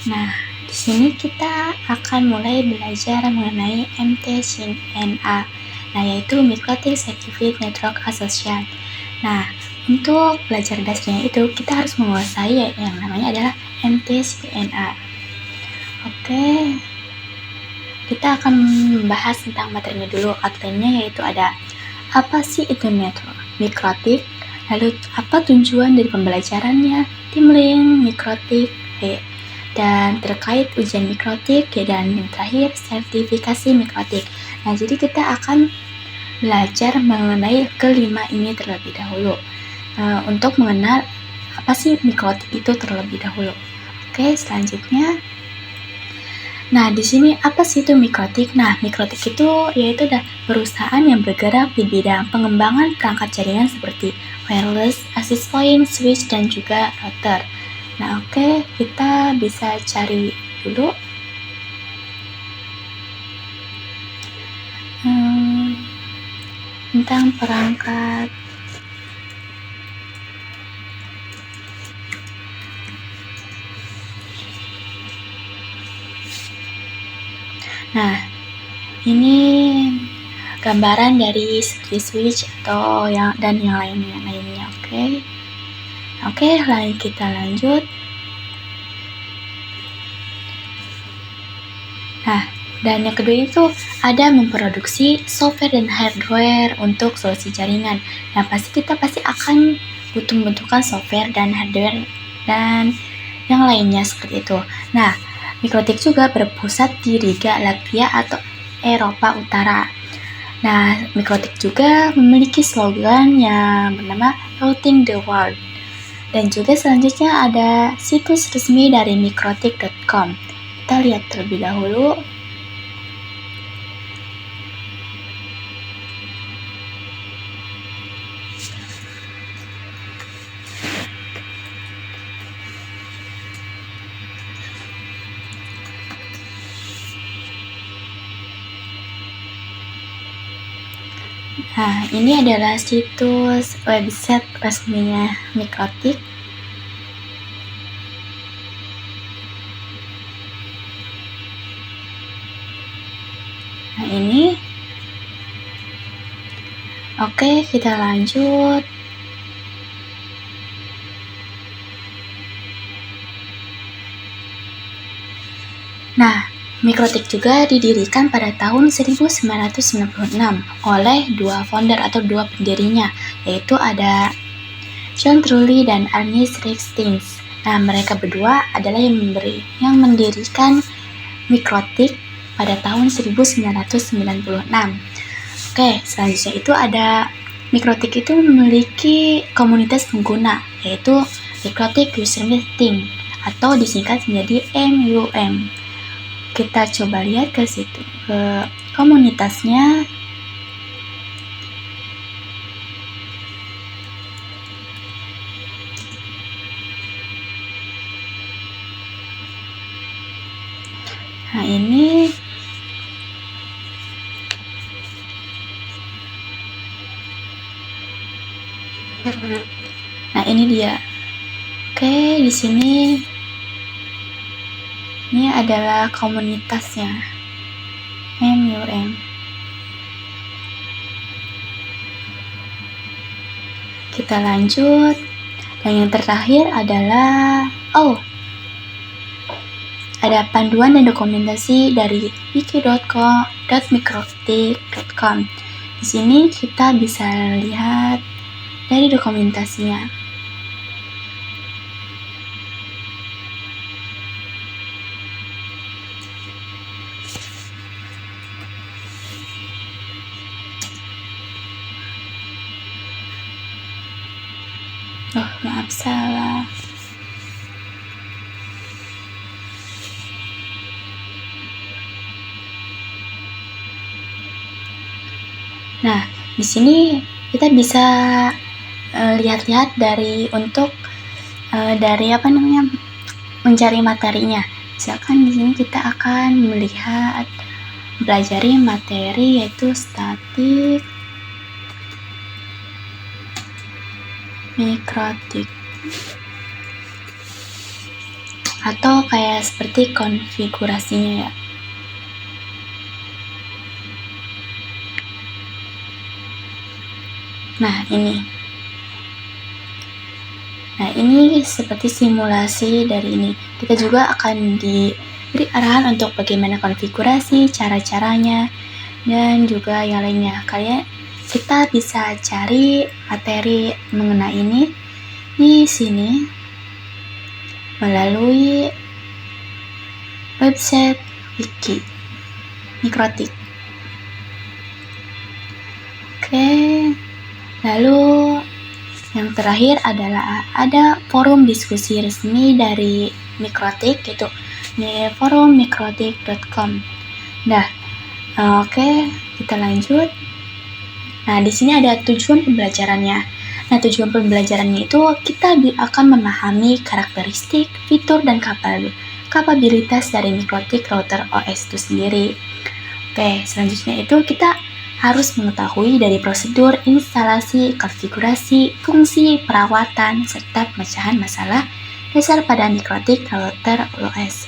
Nah, di sini kita akan mulai belajar mengenai MT-SIN-NA, nah yaitu Mikrotik Circuit Network Association. Nah, untuk belajar dasarnya itu kita harus menguasai yang namanya adalah MT-SIN-NA. Oke, kita akan membahas tentang materinya dulu. Outline-nya yaitu ada apa sih itu network mikrotik, lalu apa tujuan dari pembelajarannya, tim link mikrotik, dan terkait ujian mikrotik, dan yang terakhir sertifikasi mikrotik. Nah, jadi kita akan belajar mengenai kelima ini terlebih dahulu untuk mengenal apa sih mikrotik itu terlebih dahulu. Oke, selanjutnya. Nah, di sini apa sih itu mikrotik? Nah, mikrotik itu yaitu perusahaan yang bergerak di bidang pengembangan perangkat jaringan seperti wireless, access point, switch, dan juga router. Nah, oke, kita bisa cari dulu. Tentang perangkat. Nah, ini gambaran dari switch atau yang lainnya, oke. Oke, kita lanjut. Nah, dan yang kedua itu ada memproduksi software dan hardware untuk solusi jaringan. Nah, kita akan butuh membutuhkan software dan hardware dan yang lainnya seperti itu. Nah, Mikrotik juga berpusat di Riga, Latvia atau Eropa Utara. Nah, Mikrotik juga memiliki slogan yang bernama Routing the World. Dan juga selanjutnya ada situs resmi dari mikrotik.com. Kita lihat terlebih dahulu. Nah, ini adalah situs website resminya Mikrotik. Nah, ini. Oke, kita lanjut. Nah, Mikrotik juga didirikan pada tahun 1996 oleh dua founder atau dua pendirinya, yaitu ada John Trulli dan Ernest Rextins. Nah, mereka berdua adalah yang mendirikan Mikrotik pada tahun 1996. Oke, selanjutnya itu ada Mikrotik itu memiliki komunitas pengguna, yaitu Mikrotik User Meeting atau disingkat menjadi MUM. Kita coba lihat ke situ, ke komunitasnya. Nah, ini. Nah, ini dia. Oke, di sini ini adalah komunitasnya MUM. Kita lanjut. Dan yang terakhir adalah ada panduan dan dokumentasi dari wiki.mikrotik.com. Di sini kita bisa lihat dari dokumentasinya. Oh, maaf, salah. Nah, di sini kita bisa lihat-lihat dari mencari materinya. Misalkan di sini kita akan mempelajari materi yaitu statik mikrotik. atau kayak seperti konfigurasinya ya. Nah, ini seperti simulasi dari ini. Kita juga akan diberi arahan untuk bagaimana konfigurasi, cara-caranya, dan juga yang lainnya. Kita bisa cari materi mengenai ini di sini melalui website wiki Mikrotik. Oke, lalu yang terakhir adalah ada forum diskusi resmi dari Mikrotik, yaitu forum mikrotik.com. Nah, oke, kita lanjut. Nah, di sini ada tujuan pembelajarannya. Nah, tujuan pembelajarannya itu kita akan memahami karakteristik, fitur, dan kapabilitas dari Mikrotik router OS itu sendiri. Oke, selanjutnya itu kita harus mengetahui dari prosedur, instalasi, konfigurasi, fungsi, perawatan, serta pemecahan masalah dasar pada Mikrotik router OS.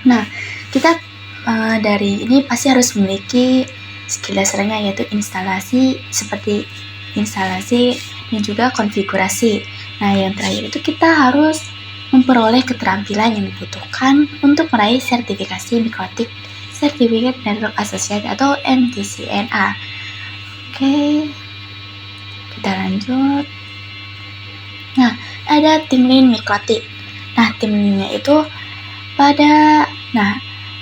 Nah, kita dari ini pasti harus memiliki skill dasarnya, yaitu instalasi, seperti instalasi dan juga konfigurasi. Nah, yang terakhir itu kita harus memperoleh keterampilan yang dibutuhkan untuk meraih sertifikasi Mikrotik Certificate Network Associate atau MTCNA. Oke, kita lanjut. Nah, ada tim lead Mikrotik. Nah, tim leadnya itu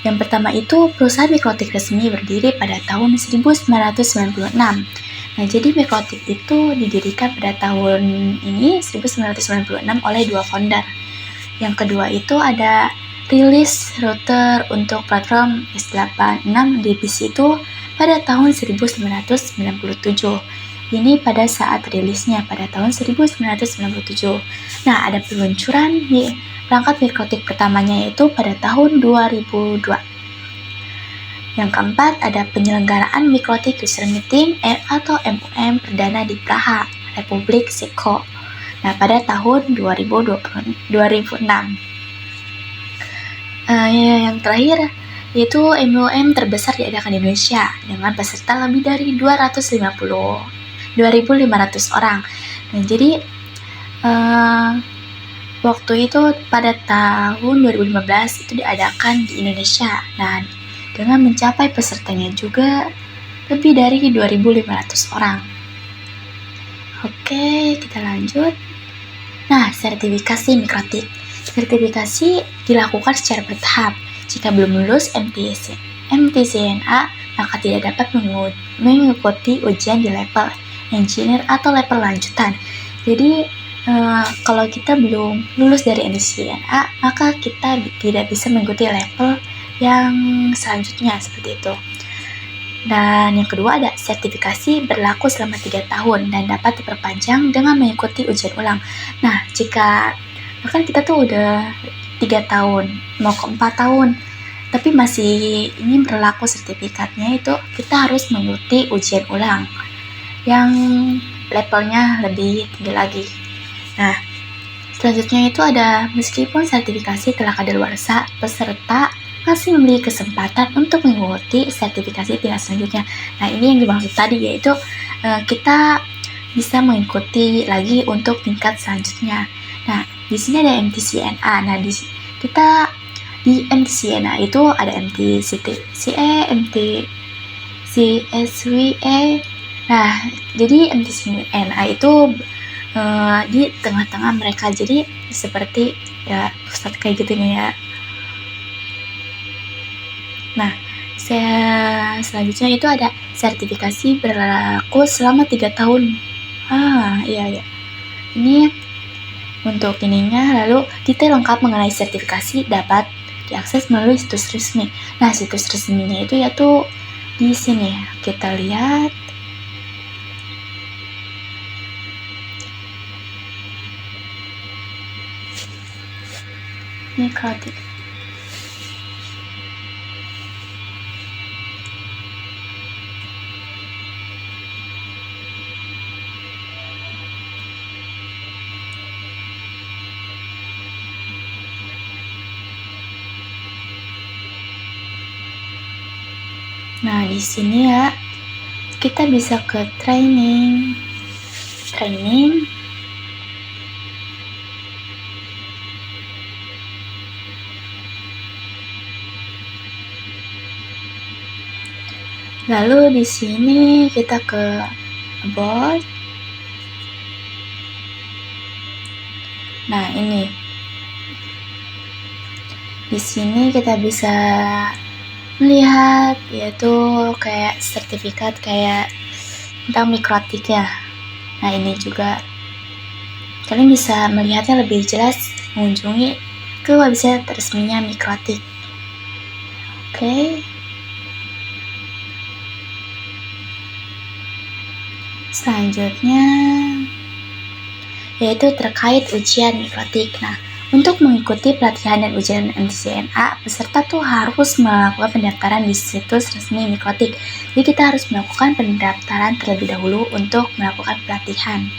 yang pertama itu perusahaan Mikrotik resmi berdiri pada tahun 1996. Nah, jadi Mikrotik itu didirikan pada tahun ini 1996 oleh dua founder. Yang kedua itu ada rilis router untuk platform x86 di PC itu pada tahun 1997. Ini pada saat rilisnya pada tahun 1997. Nah, ada peluncuran di perangkat Mikrotik pertamanya yaitu pada tahun 2002. Yang keempat, ada penyelenggaraan Mikrotik User Meeting atau MUM perdana di Praha, Republik Ceko. Nah, pada tahun 2006. Yang terakhir yaitu MUM terbesar diadakan di Indonesia dengan peserta lebih dari 2.500 orang. Nah, jadi waktu itu pada tahun 2015 itu diadakan di Indonesia. Nah, dengan mencapai pesertanya juga lebih dari 2.500 orang. Oke, kita lanjut. Nah, sertifikasi Mikrotik. Sertifikasi dilakukan secara bertahap. Jika belum lulus MTCNA, maka tidak dapat mengikuti ujian di level engineer atau level lanjutan. Jadi, kalau kita belum lulus dari MTCNA, maka kita tidak bisa mengikuti level yang selanjutnya, seperti itu. Dan yang kedua ada sertifikasi berlaku selama 3 tahun dan dapat diperpanjang dengan mengikuti ujian ulang. Nah, jika bahkan kita tuh udah 3 tahun, mau ke 4 tahun, tapi masih ini berlaku sertifikatnya, itu kita harus mengikuti ujian ulang yang levelnya lebih tinggi lagi. Nah, selanjutnya itu ada meskipun sertifikasi telah kadaluarsa, peserta masih memiliki kesempatan untuk mengikuti sertifikasi tingkat selanjutnya. Nah, ini yang dimaksud tadi, yaitu kita bisa mengikuti lagi untuk tingkat selanjutnya. Nah, di sini ada MTCNA. Nah, di MTCNA itu ada MTCE, MTCSWE. Nah, jadi MTCNA itu di tengah-tengah mereka, jadi seperti ya pusat kayak gitu nih ya. Nah, selanjutnya itu ada sertifikasi berlaku selama 3 tahun. Iya. Ini untuk ininya, lalu detail lengkap mengenai sertifikasi dapat diakses melalui situs resmi. Nah, situs resminya itu yaitu di sini. Kita lihat. Mikrotik. Nah, di sini ya, kita bisa ke training. Lalu di sini kita ke about. Nah, ini. Di sini kita bisa melihat yaitu kayak sertifikat kayak tentang mikrotik ya. Nah, ini juga kalian bisa melihatnya lebih jelas mengunjungi ke website resminya Mikrotik. Oke. Selanjutnya yaitu terkait ujian Mikrotik. Nah, untuk mengikuti pelatihan dan ujian MTCNA, peserta tuh harus melakukan pendaftaran di situs resmi Mikrotik. Jadi kita harus melakukan pendaftaran terlebih dahulu untuk melakukan pelatihan.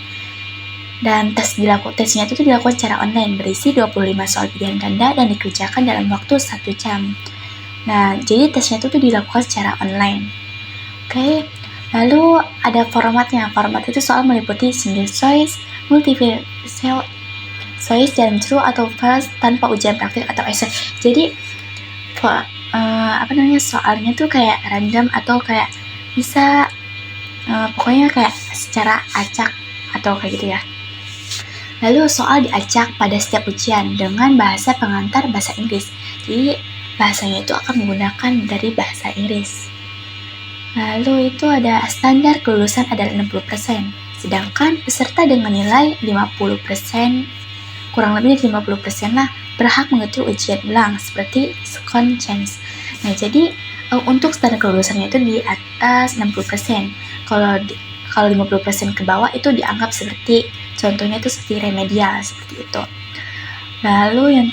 Dan tesnya itu dilakukan secara online, berisi 25 soal pilihan ganda dan dikerjakan dalam waktu 1 jam. Nah, jadi tesnya itu dilakukan secara online. Oke, lalu ada formatnya. Format itu soal meliputi single choice, multiple choice, dan true atau false tanpa ujian praktik atau esai. Jadi, soalnya tuh kayak random atau kayak bisa pokoknya kayak secara acak atau kayak gitu ya. Lalu soal diacak pada setiap ujian dengan bahasa pengantar bahasa Inggris. Jadi bahasanya itu akan menggunakan dari bahasa Inggris. Lalu itu ada standar kelulusan adalah 60%. Sedangkan peserta dengan nilai 50%, kurang lebih 50% lah, berhak mengikuti ujian ulang seperti second chance. Nah, jadi untuk standar kelulusannya itu di atas 60%. Kalau 50% ke bawah itu dianggap seperti contohnya itu seperti remedial seperti itu. Lalu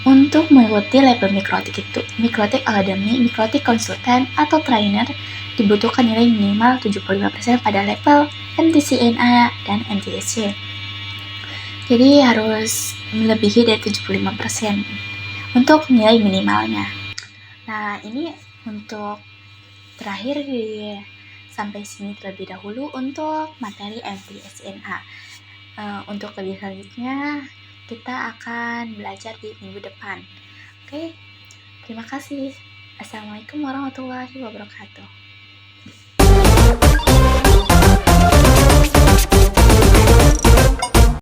untuk mengikuti label Mikrotik itu Mikrotik Academy, Mikrotik Konsultan atau Trainer dibutuhkan nilai minimal 75% pada level MTCNA dan MTSC. Jadi harus melebihi dari 75% untuk nilai minimalnya. Nah, ini untuk terakhir sampai sini terlebih dahulu untuk materi MTSNA. Untuk lebih selanjutnya kita akan belajar di minggu depan. Oke, terima kasih. Assalamualaikum warahmatullahi wabarakatuh.